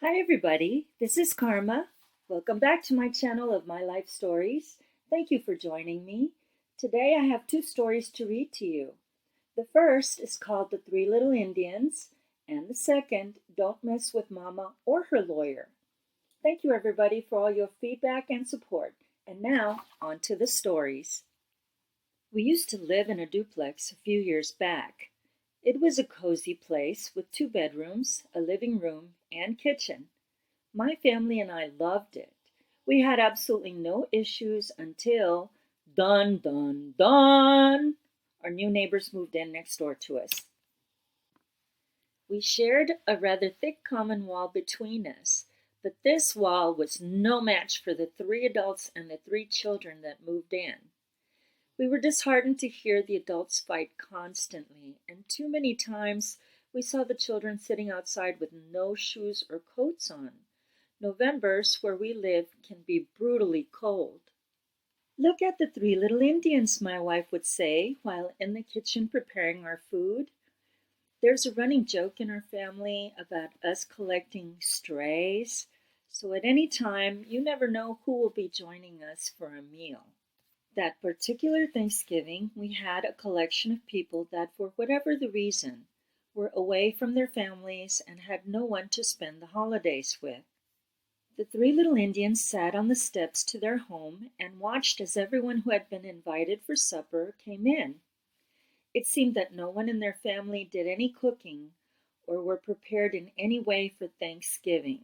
Hi everybody, this is Karma. Welcome back to my channel of My Life Stories. Thank you for joining me. Today I have two stories to read to you. The first is called The Three Little Indians, and the second, Don't Mess with Mama or Her Lawyer. Thank you everybody for all your feedback and support. And now, on to the stories. We used to live in a duplex a few years back. It was a cozy place with two bedrooms, a living room, and kitchen. My family and I loved it. We had absolutely no issues until dun dun dun. Our new neighbors moved in next door to us. We shared a rather thick common wall between us, but this wall was no match for the three adults and the three children that moved in. We were disheartened to hear the adults fight constantly, and too many times we saw the children sitting outside with no shoes or coats on. Novembers, where we live, can be brutally cold. Look at the three little Indians, my wife would say while in the kitchen preparing our food. There's a running joke in our family about us collecting strays, so at any time you never know who will be joining us for a meal. That particular Thanksgiving, we had a collection of people that, for whatever the reason, were away from their families and had no one to spend the holidays with. The three little Indians sat on the steps to their home and watched as everyone who had been invited for supper came in. It seemed that no one in their family did any cooking or were prepared in any way for Thanksgiving.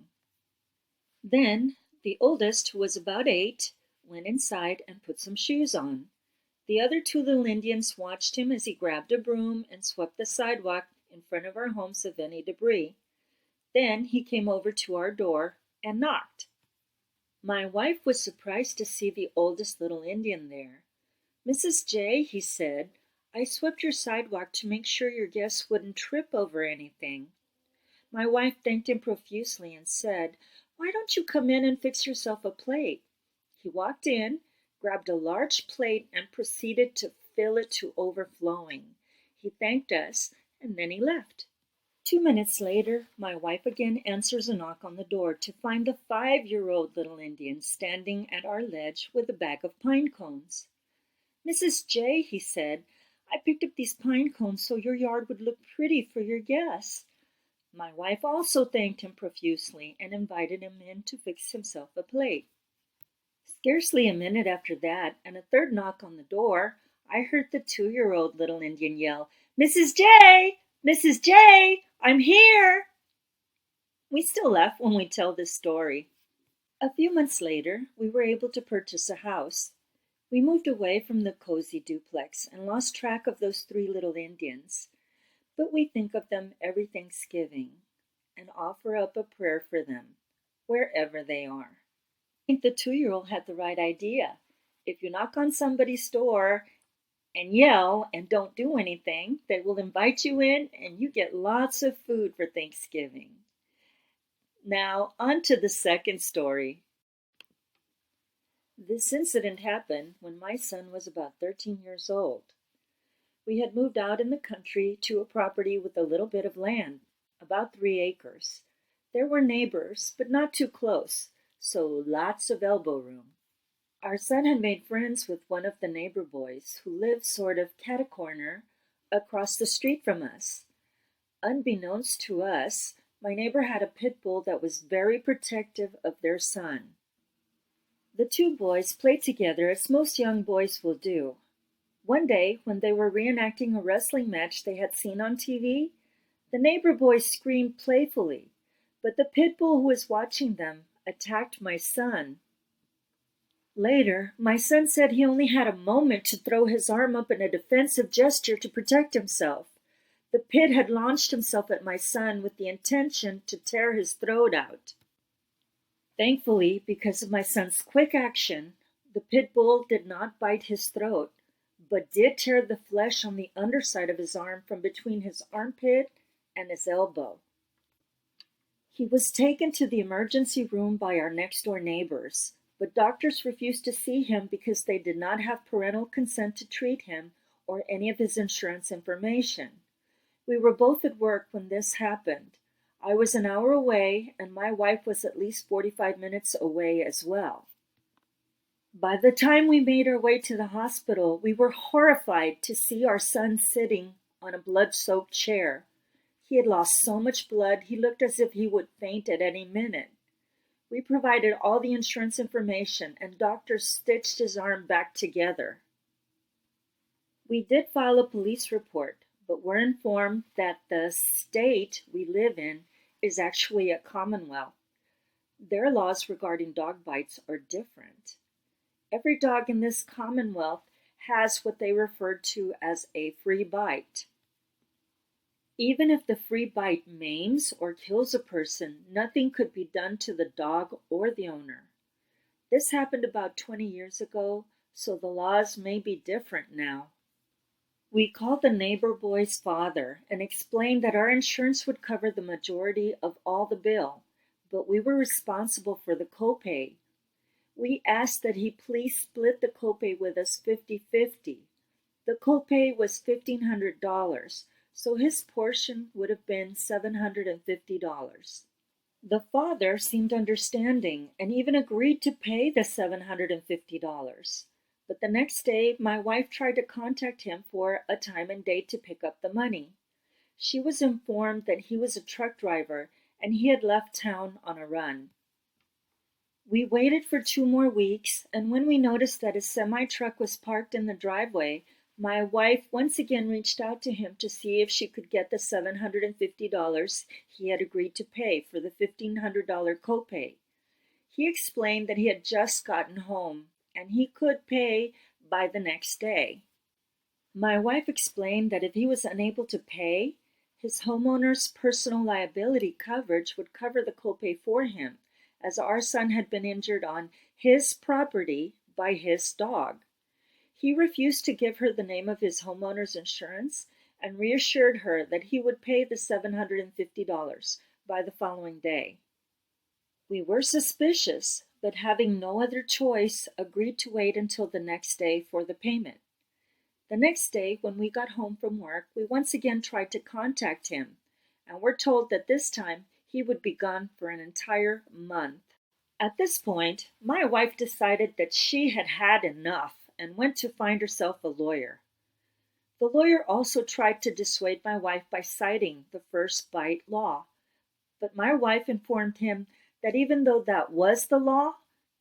Then the oldest, who was about 8, went inside and put some shoes on. The other two little Indians watched him as he grabbed a broom and swept the sidewalk in front of our homes of any debris. Then he came over to our door and knocked. My wife was surprised to see the oldest little Indian there. "Mrs. J," he said, "I swept your sidewalk to make sure your guests wouldn't trip over anything." My wife thanked him profusely and said, "Why don't you come in and fix yourself a plate?" He walked in, grabbed a large plate, and proceeded to fill it to overflowing. He thanked us, and then he left. 2 minutes later, my wife again answers a knock on the door to find the 5-year-old little Indian standing at our ledge with a bag of pine cones. "Mrs. J," he said, "I picked up these pine cones so your yard would look pretty for your guests." My wife also thanked him profusely and invited him in to fix himself a plate. Scarcely a minute after that, and a third knock on the door, I heard the 2-year-old little Indian yell, "Mrs. J! Mrs. J! I'm here!" We still laugh when we tell this story. A few months later, we were able to purchase a house. We moved away from the cozy duplex and lost track of those three little Indians, but we think of them every Thanksgiving and offer up a prayer for them, wherever they are. I think the 2-year-old had the right idea. If you knock on somebody's door and yell and don't do anything, they will invite you in and you get lots of food for Thanksgiving. Now, on to the second story. This incident happened when my son was about 13 years old. We had moved out in the country to a property with a little bit of land, about 3 acres. There were neighbors, but not too close, so lots of elbow room. Our son had made friends with one of the neighbor boys who lived sort of cat-a-corner across the street from us. Unbeknownst to us, my neighbor had a pit bull that was very protective of their son. The two boys played together as most young boys will do. One day, when they were reenacting a wrestling match they had seen on TV, the neighbor boy screamed playfully, but the pit bull who was watching them attacked my son. Later, my son said he only had a moment to throw his arm up in a defensive gesture to protect himself. The pit had launched himself at my son with the intention to tear his throat out. Thankfully, because of my son's quick action, the pit bull did not bite his throat, but did tear the flesh on the underside of his arm from between his armpit and his elbow. He was taken to the emergency room by our next-door neighbors, but doctors refused to see him because they did not have parental consent to treat him or any of his insurance information. We were both at work when this happened. I was an hour away, and my wife was at least 45 minutes away as well. By the time we made our way to the hospital, we were horrified to see our son sitting on a blood-soaked chair. He had lost so much blood, he looked as if he would faint at any minute. We provided all the insurance information, and doctors stitched his arm back together. We did file a police report, but were informed that the state we live in is actually a commonwealth. Their laws regarding dog bites are different. Every dog in this commonwealth has what they refer to as a free bite. Even if the free bite maims or kills a person, nothing could be done to the dog or the owner. This happened about 20 years ago, so the laws may be different now. We called the neighbor boy's father and explained that our insurance would cover the majority of all the bill, but we were responsible for the copay. We asked that he please split the copay with us 50-50. The copay was $1,500, so his portion would have been $750. The father seemed understanding and even agreed to pay the $750. But the next day, my wife tried to contact him for a time and date to pick up the money. She was informed that he was a truck driver and he had left town on a run. We waited for 2 more weeks, and when we noticed that his semi-truck was parked in the driveway, my wife once again reached out to him to see if she could get the $750 he had agreed to pay for the $1,500 copay. He explained that he had just gotten home and he could pay by the next day. My wife explained that if he was unable to pay, his homeowner's personal liability coverage would cover the copay for him, as our son had been injured on his property by his dog. He refused to give her the name of his homeowner's insurance and reassured her that he would pay the $750 by the following day. We were suspicious, but having no other choice, agreed to wait until the next day for the payment. The next day, when we got home from work, we once again tried to contact him, and were told that this time he would be gone for an entire month. At this point, my wife decided that she had had enough and went to find herself a lawyer. The lawyer also tried to dissuade my wife by citing the first bite law, but my wife informed him that even though that was the law,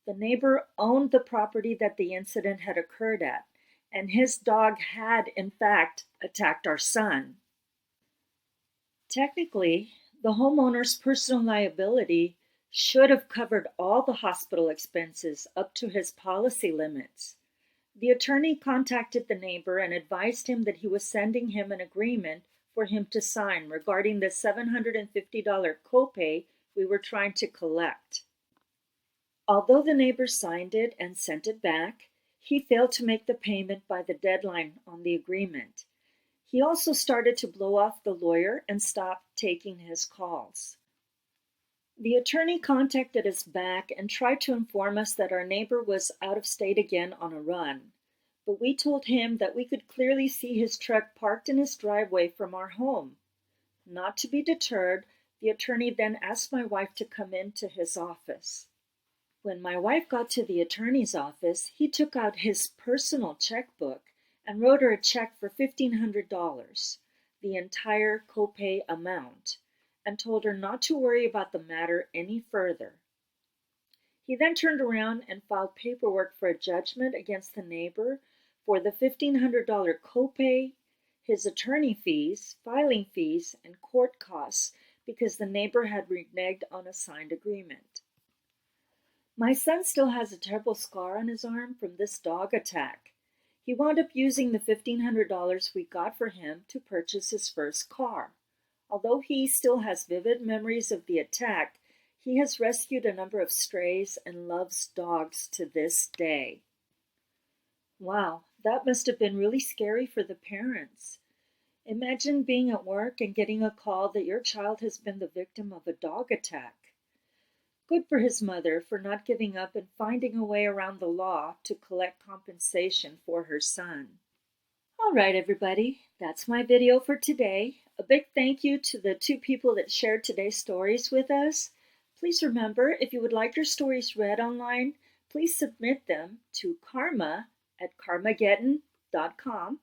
the neighbor owned the property that the incident had occurred at, and his dog had, in fact, attacked our son. Technically, the homeowner's personal liability should have covered all the hospital expenses up to his policy limits. The attorney contacted the neighbor and advised him that he was sending him an agreement for him to sign regarding the $750 copay we were trying to collect. Although the neighbor signed it and sent it back, he failed to make the payment by the deadline on the agreement. He also started to blow off the lawyer and stopped taking his calls. The attorney contacted us back and tried to inform us that our neighbor was out of state again on a run, but we told him that we could clearly see his truck parked in his driveway from our home. Not to be deterred, the attorney then asked my wife to come into his office. When my wife got to the attorney's office, he took out his personal checkbook and wrote her a check for $1,500, the entire copay amount, and told her not to worry about the matter any further. He then turned around and filed paperwork for a judgment against the neighbor for the $1,500 copay, his attorney fees, filing fees, and court costs because the neighbor had reneged on a signed agreement. My son still has a terrible scar on his arm from this dog attack. He wound up using the $1,500 we got for him to purchase his first car. Although he still has vivid memories of the attack, he has rescued a number of strays and loves dogs to this day. Wow, that must have been really scary for the parents. Imagine being at work and getting a call that your child has been the victim of a dog attack. Good for his mother for not giving up and finding a way around the law to collect compensation for her son. All right, everybody, that's my video for today. A big thank you to the 2 people that shared today's stories with us. Please remember, if you would like your stories read online, please submit them to karma@karmageddon.com.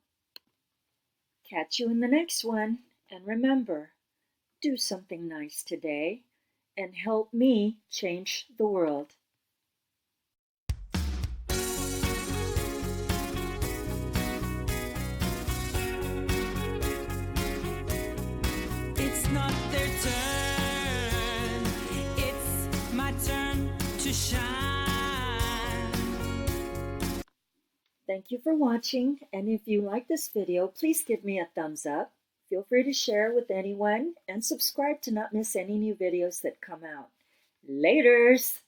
Catch you in the next one, and remember, do something nice today and help me change the world. It's not their turn, it's my turn to shine. Thank you for watching, and if you like this video, please give me a thumbs up. Feel free to share with anyone and subscribe to not miss any new videos that come out. Laters!